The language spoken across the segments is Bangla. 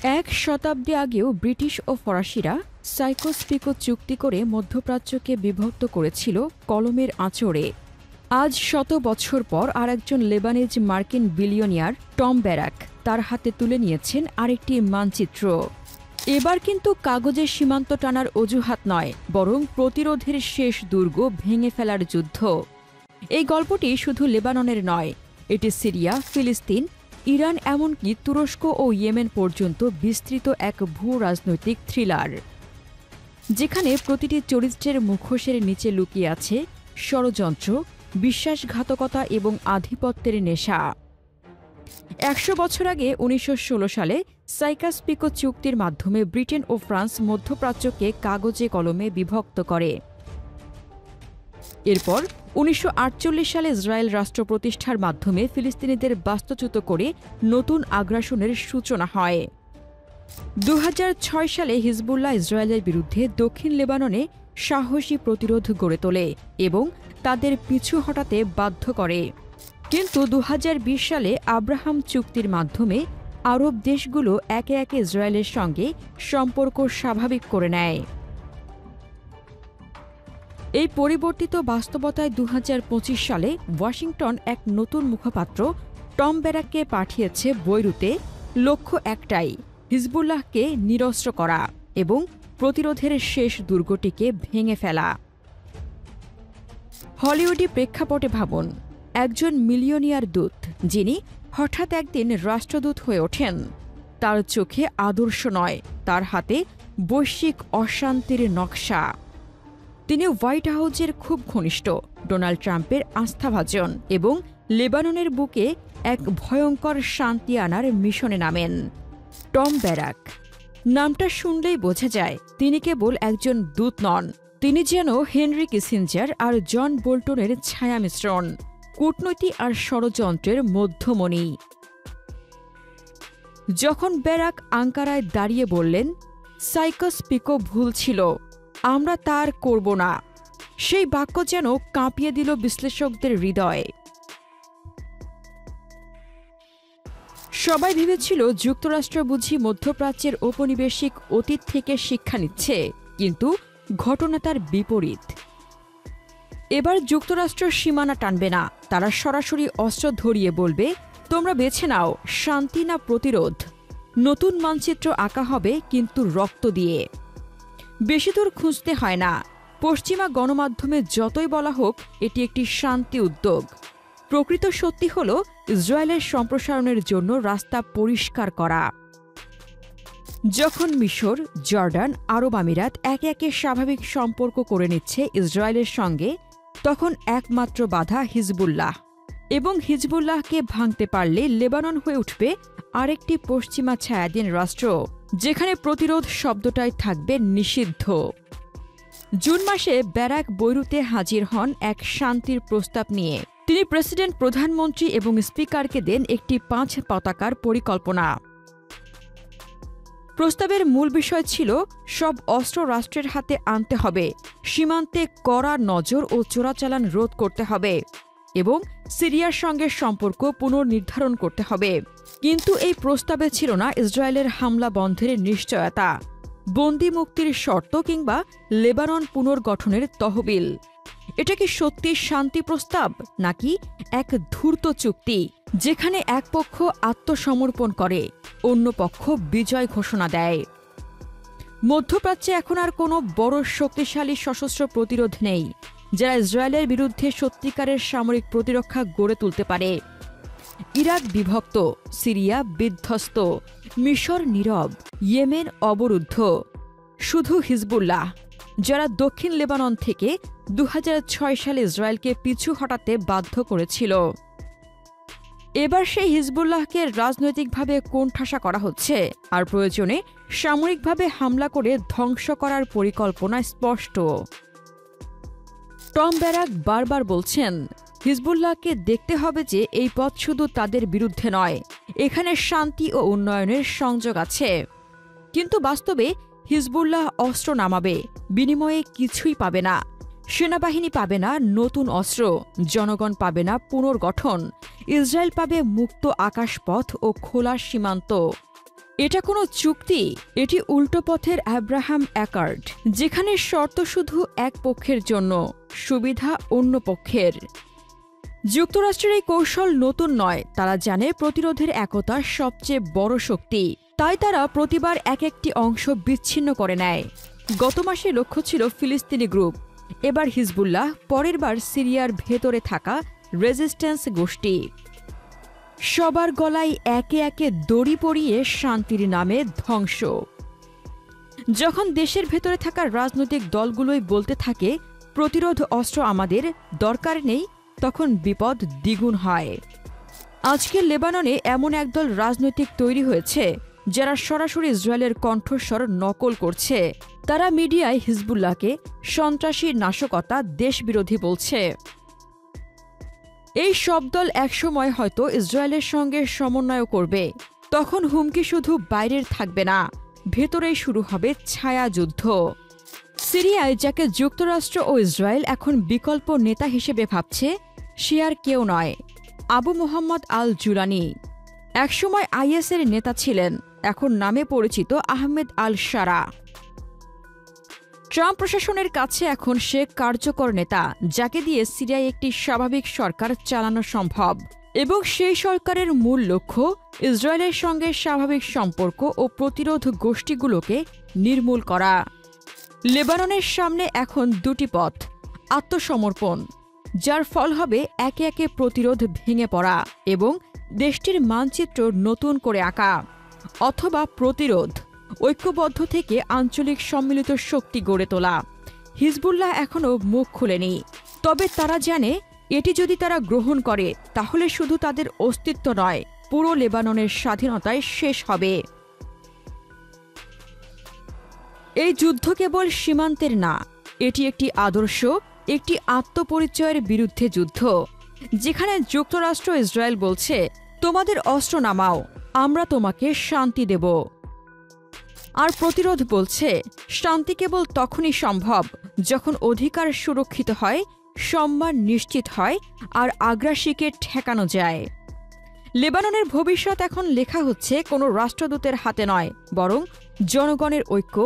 এক শতাব্দী আগেও ব্রিটিশ ও ফরাসিরা সাইকস-পিকো চুক্তি করে মধ্যপ্রাচ্যকে বিভক্ত করেছিল কলমের আঁচড়ে। আজ শত বছর পর আরেকজন লেবানিজ মার্কিন বিলিয়নিয়ার টম ব্যারাক তার হাতে তুলে নিয়েছেন আরেকটি মানচিত্র। এবার কিন্তু কাগজের সীমান্ত টানার অজুহাত নয়, বরং প্রতিরোধের শেষ দুর্গ ভেঙে ফেলার যুদ্ধ। এই গল্পটি শুধু লেবাননের নয়, এটি সিরিয়া, ফিলিস্তিন, ইরান, এমনকি তুরস্ক ও ইয়েমেন পর্যন্ত বিস্তৃত এক ভূ রাজনৈতিক থ্রিলার, যেখানে প্রতিটি চরিত্রের মুখোশের নিচে লুকিয়ে আছে ষড়যন্ত্র, বিশ্বাসঘাতকতা এবং আধিপত্যের নেশা। ১০০ বছর আগে ১৯১৬ সালে সাইকস-পিকো চুক্তির মাধ্যমে ব্রিটেন ও ফ্রান্স মধ্যপ্রাচ্যকে কাগজে কলমে বিভক্ত করে। এরপর ১৯৪৮ সালে ইসরায়েল রাষ্ট্র প্রতিষ্ঠার মাধ্যমে ফিলিস্তিনিদের বাস্তুচ্যুত করে নতুন আগ্রাসনের সূচনা হয়। ২০০৬ সালে হিজবুল্লাহ ইসরায়েলের বিরুদ্ধে দক্ষিণ লেবাননে সাহসী প্রতিরোধ গড়ে তোলে এবং তাদের পিছু হটাতে বাধ্য করে। কিন্তু ২০২০ সালে আব্রাহাম চুক্তির মাধ্যমে আরব দেশগুলো একে একে ইসরায়েলের সঙ্গে সম্পর্ক স্বাভাবিক করে নেয়। এই পরিবর্তিত বাস্তবতায় ২০২৫ সালে ওয়াশিংটন এক নতুন মুখপাত্র টম ব্যারাককে পাঠিয়েছে বৈরুতে। লক্ষ্য একটাই, হিজবুল্লাহকে নিরস্ত্র করা এবং প্রতিরোধের শেষ দুর্গটিকে ভেঙে ফেলা। হলিউডি প্রেক্ষাপটে ভাবুন, একজন মিলিয়নিয়ার দূত যিনি হঠাৎ একদিন রাষ্ট্রদূত হয়ে ওঠেন। তার চোখে আদর্শ নয়, তার হাতে বৈশ্বিক অশান্তির নকশা। তিনি হোয়াইট হাউজের খুব ঘনিষ্ঠ, ডোনাল্ড ট্রাম্পের আস্থাভাজন এবং লেবাননের বুকে এক ভয়ঙ্কর শান্তি আনার মিশনে নামেন। টম ব্যারাক নামটা শুনলেই বোঝা যায় তিনি কেবল একজন দূত নন, তিনি যেন হেনরি কিসিঞ্জার আর জন বোল্টনের ছায়া মিশ্রণ, কূটনৈতিক আর ষড়যন্ত্রের মধ্যমণি। যখন ব্যারাক আঙ্কারায় দাঁড়িয়ে বললেন, সাইকস-পিকো ভুল ছিল, আমরা তার করব না, সেই বাক্য যেন কাঁপিয়ে দিল বিশ্লেষকদের হৃদয়। সবাই ভেবেছিল যুক্তরাষ্ট্র বুঝি মধ্যপ্রাচ্যের ঔপনিবেশিক অতীত থেকে শিক্ষা নিচ্ছে, কিন্তু ঘটনা তার বিপরীত। এবার যুক্তরাষ্ট্র সীমানা টানবে না, তারা সরাসরি অস্ত্র ধরিয়ে বলবে, তোমরা বেছে নাও শান্তি না প্রতিরোধ। নতুন মানচিত্র আঁকা হবে, কিন্তু রক্ত দিয়ে। বেশি দূর খুঁজতে হয় না, পশ্চিমা গণমাধ্যমে যতই বলা হোক এটি একটি শান্তি উদ্যোগ, প্রকৃত সত্যি হল ইসরায়েলের সম্প্রসারণের জন্য রাস্তা পরিষ্কার করা। যখন মিশর, জর্ডান, আরব আমিরাত একে একে স্বাভাবিক সম্পর্ক করে নিচ্ছে ইসরায়েলের সঙ্গে, তখন একমাত্র বাধা হিজবুল্লাহ। এবং হিজবুল্লাহকে ভাঙতে পারলে লেবানন হয়ে উঠবে আরেকটি পশ্চিমা ছায়াধীন রাষ্ট্র, যেখানে প্রতিরোধ শব্দটাই থাকবে নিষিদ্ধ। জুন মাসে ব্যারাক বৈরুতে হাজির হন এক শান্তির প্রস্তাব নিয়ে। তিনি প্রেসিডেন্ট, প্রধানমন্ত্রী এবং স্পিকারকে দেন একটি ৫ পতাকার পরিকল্পনা। প্রস্তাবের মূল বিষয় ছিল সব অস্ত্র রাষ্ট্রের হাতে আনতে হবে, সীমান্তে কড়া নজর ও চোরাচালান রোধ করতে হবে এবং সিরিয়ার সঙ্গে সম্পর্ক পুনর্নির্ধারণ করতে হবে। কিন্তু এই প্রস্তাবে ছিল না ইসরায়েলের হামলা বন্ধের নিশ্চয়তা, বন্দি মুক্তির শর্ত কিংবা লেবানন পুনর্গঠনের তহবিল। এটা কি সত্যি শান্তি প্রস্তাব, নাকি এক ধূর্ত চুক্তি যেখানে এক পক্ষ আত্মসমর্পণ করে, অন্য পক্ষ বিজয় ঘোষণা দেয়? মধ্যপ্রাচ্যে এখন আর কোনো বড় শক্তিশালী সশস্ত্র প্রতিরোধ নেই যারা ইসরায়েলের বিরুদ্ধে সত্যিকারের সামরিক প্রতিরক্ষা গড়ে তুলতে পারে। ইরাক বিভক্ত, সিরিয়া বিধ্বস্ত, মিশর নীরব, ইয়েমেন অবরুদ্ধ। শুধু হিজবুল্লাহ, যারা দক্ষিণ লেবানন থেকে ২০০৬ সালে ইসরায়েলকে পিছু হটাতে বাধ্য করেছিল। এবার সেই হিজবুল্লাহকে রাজনৈতিকভাবে কোণঠাসা করা হচ্ছে, আর প্রয়োজনে সামরিকভাবে হামলা করে ধ্বংস করার পরিকল্পনা স্পষ্ট। টম ব্যারাক বারবার বলছেন, হিজবুল্লাহকে দেখতে হবে যে এই পথ শুধু তাদের বিরুদ্ধে নয়, এখানে শান্তি ও উন্নয়নের সংযোগ আছে। কিন্তু বাস্তবে হিজবুল্লাহ অস্ত্র নামাবে, বিনিময়ে কিছুই পাবে না। সেনাবাহিনী পাবে না নতুন অস্ত্র, জনগণ পাবে না পুনর্গঠন, ইসরায়েল পাবে মুক্ত আকাশপথ ও খোলা সীমান্ত। এটা কোনো চুক্তি, এটি উল্টো পথের আব্রাহাম অ্যাকার্ড, যেখানে শর্ত শুধু এক পক্ষের জন্য, সুবিধা অন্য পক্ষের। যুক্তরাষ্ট্রের এই কৌশল নতুন নয়, তারা জানে প্রতিরোধের একতা সবচেয়ে বড় শক্তি, তাই তারা প্রতিবার এক একটি অংশ বিচ্ছিন্ন করে নেয়। গত মাসে লক্ষ্য ছিল ফিলিস্তিনি গ্রুপ, এবার হিজবুল্লাহ, পরের বার সিরিয়ার ভেতরে থাকা রেজিস্ট্যান্স গোষ্ঠী। সবার গলায় একে একে দড়ি পরিয়ে শান্তির নামে ধ্বংস। যখন দেশের ভেতরে থাকা রাজনৈতিক দলগুলোই বলতে থাকে প্রতিরোধ অস্ত্র আমাদের দরকার নেই, তখন বিপদ দ্বিগুণ হয়। আজকে লেবাননে এমন একদল রাজনৈতিক তৈরি হয়েছে যারা সরাসরি ইসরায়েলের কণ্ঠস্বর নকল করছে। তারা মিডিয়ায় হিজবুল্লাহকে সন্ত্রাসী, নাশকতা, দেশবিরোধী বলছে। এই সব দল একসময় হয়তো ইসরায়েলের সঙ্গে সমন্বয় করবে, তখন হুমকি শুধু বাইরের থাকবে না, ভেতরেই শুরু হবে ছায়াযুদ্ধ। সিরিয়ায় যাকে যুক্তরাষ্ট্র ও ইসরায়েল এখন বিকল্প নেতা হিসেবে ভাবছে, সে আর কেউ নয়, আবু মোহাম্মদ আল জুলানি। একসময় আইএসের নেতা ছিলেন, এখন নামে পরিচিত আহমেদ আল শারা। ট্রাম্প প্রশাসনের কাছে এখন সে কার্যকর নেতা, যাকে দিয়ে সিরিয়ায় একটি স্বাভাবিক সরকার চালানো সম্ভব, এবং সেই সরকারের মূল লক্ষ্য ইসরায়েলের সঙ্গে স্বাভাবিক সম্পর্ক ও প্রতিরোধ গোষ্ঠীগুলোকে নির্মূল করা। লেবাননের সামনে এখন দুটি পথ: আত্মসমর্পণ, যার ফল হবে একে একে প্রতিরোধ ভেঙে পড়া এবং দেশটির মানচিত্র নতুন করে আঁকা, অথবা প্রতিরোধ, ঐক্যবদ্ধ থেকে আঞ্চলিক সম্মিলিত শক্তি গড়ে তোলা। হিজবুল্লাহ এখনও মুখ খুলেনি, তবে তারা জানে এটি যদি তারা গ্রহণ করে তাহলে শুধু তাদের অস্তিত্ব নয়, পুরো লেবাননের স্বাধীনতায় শেষ হবে। এই যুদ্ধ কেবল সীমান্তের না, এটি একটি আদর্শ, একটি আত্মপরিচয়ের বিরুদ্ধে যুদ্ধ, যেখানে যুক্তরাষ্ট্র ইসরায়েল বলছে তোমাদের অস্ত্র নামাও, আমরা তোমাকে শান্তি দেব। আর প্রতিরোধ বলছে শান্তি কেবল তখনই সম্ভব যখন অধিকার সুরক্ষিত হয়, সম্মান নিশ্চিত হয় আর আগ্রাসীকে ঠেকানো যায়। লেবাননের ভবিষ্যৎ এখন লেখা হচ্ছে কোনো রাষ্ট্রদূতের হাতে নয়, বরং জনগণের ঐক্য,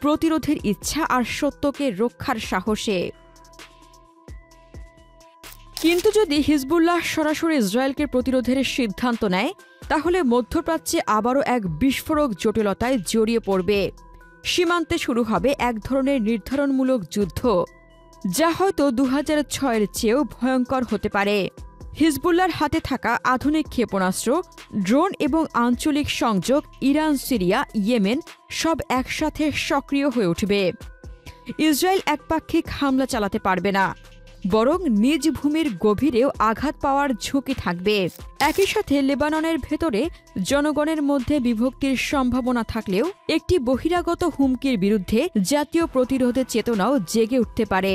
প্রতিরোধের ইচ্ছা আর সত্যকে রক্ষার সাহসে। কিন্তু যদি হিজবুল্লাহ সরাসরি ইসরায়েলকে প্রতিরোধের সিদ্ধান্ত নেয়, তাহলে মধ্যপ্রাচ্যে আবারও এক বিস্ফোরক জটিলতায় জড়িয়ে পড়বে। সীমান্তে শুরু হবে এক ধরনের নির্ধারণমূলক যুদ্ধ, যা হয়তো 2006-এর চেয়েও ভয়ঙ্কর হতে পারে। হিজবুল্লাহর হাতে থাকা আধুনিক ক্ষেপণাস্ত্র, ড্রোন এবং আঞ্চলিক সংযোগ ইরান, সিরিয়া, ইয়েমেন সব একসাথে সক্রিয় হয়ে উঠবে। ইসরায়েল একপাক্ষিক হামলা চালাতে পারবে না, বরং নিজ ভূমির গভীরেও আঘাত পাওয়ার ঝুঁকি থাকবে। একই সাথে লেবাননের ভেতরে জনগণের মধ্যে বিভক্তির সম্ভাবনা থাকলেও একটি বহিরাগত হুমকির বিরুদ্ধে জাতীয় প্রতিরোধের চেতনাও জেগে উঠতে পারে।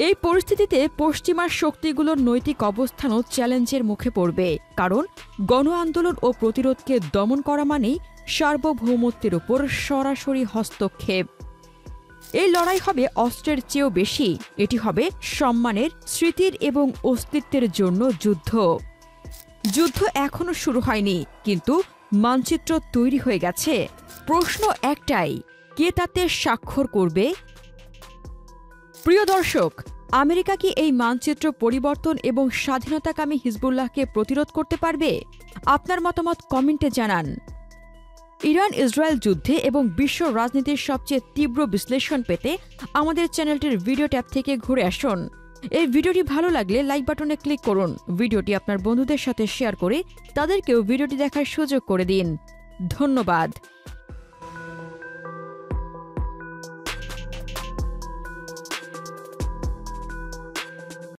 এই পরিস্থিতিতে পশ্চিমা শক্তিগুলোর নৈতিক অবস্থানও চ্যালেঞ্জের মুখে পড়বে, কারণ গণ আন্দোলন ও প্রতিরোধকে দমন করা মানেই সার্বভৌমত্বের উপর সরাসরি হস্তক্ষেপ। এই লড়াই হবে অস্ত্রের চেয়েও বেশি, এটি হবে সম্মানের, স্মৃতির এবং অস্তিত্বের জন্য যুদ্ধ। যুদ্ধ এখনও শুরু হয়নি, কিন্তু মানচিত্র তৈরি হয়ে গেছে। প্রশ্ন একটাই, কে তাতে স্বাক্ষর করবে? প্রিয় দর্শক, আমেরিকা কি এই মানচিত্র পরিবর্তন এবং স্বাধীনতাকামী হিজবুল্লাহকে প্রতিরোধ করতে পারবে? আপনার মতামত কমেন্টে জানান। ইরান ইসরায়েল যুদ্ধে এবং বিশ্ব রাজনীতির সবচেয়ে তীব্র বিশ্লেষণ পেতে আমাদের চ্যানেলটির ভিডিও ট্যাব থেকে ঘুরে আসুন। এই ভিডিওটি ভালো লাগলে লাইক বাটনে ক্লিক করুন, ভিডিওটি আপনার বন্ধুদের সাথে শেয়ার করে তাদেরকেও ভিডিওটি দেখার সুযোগ করে দিন। ধন্যবাদ।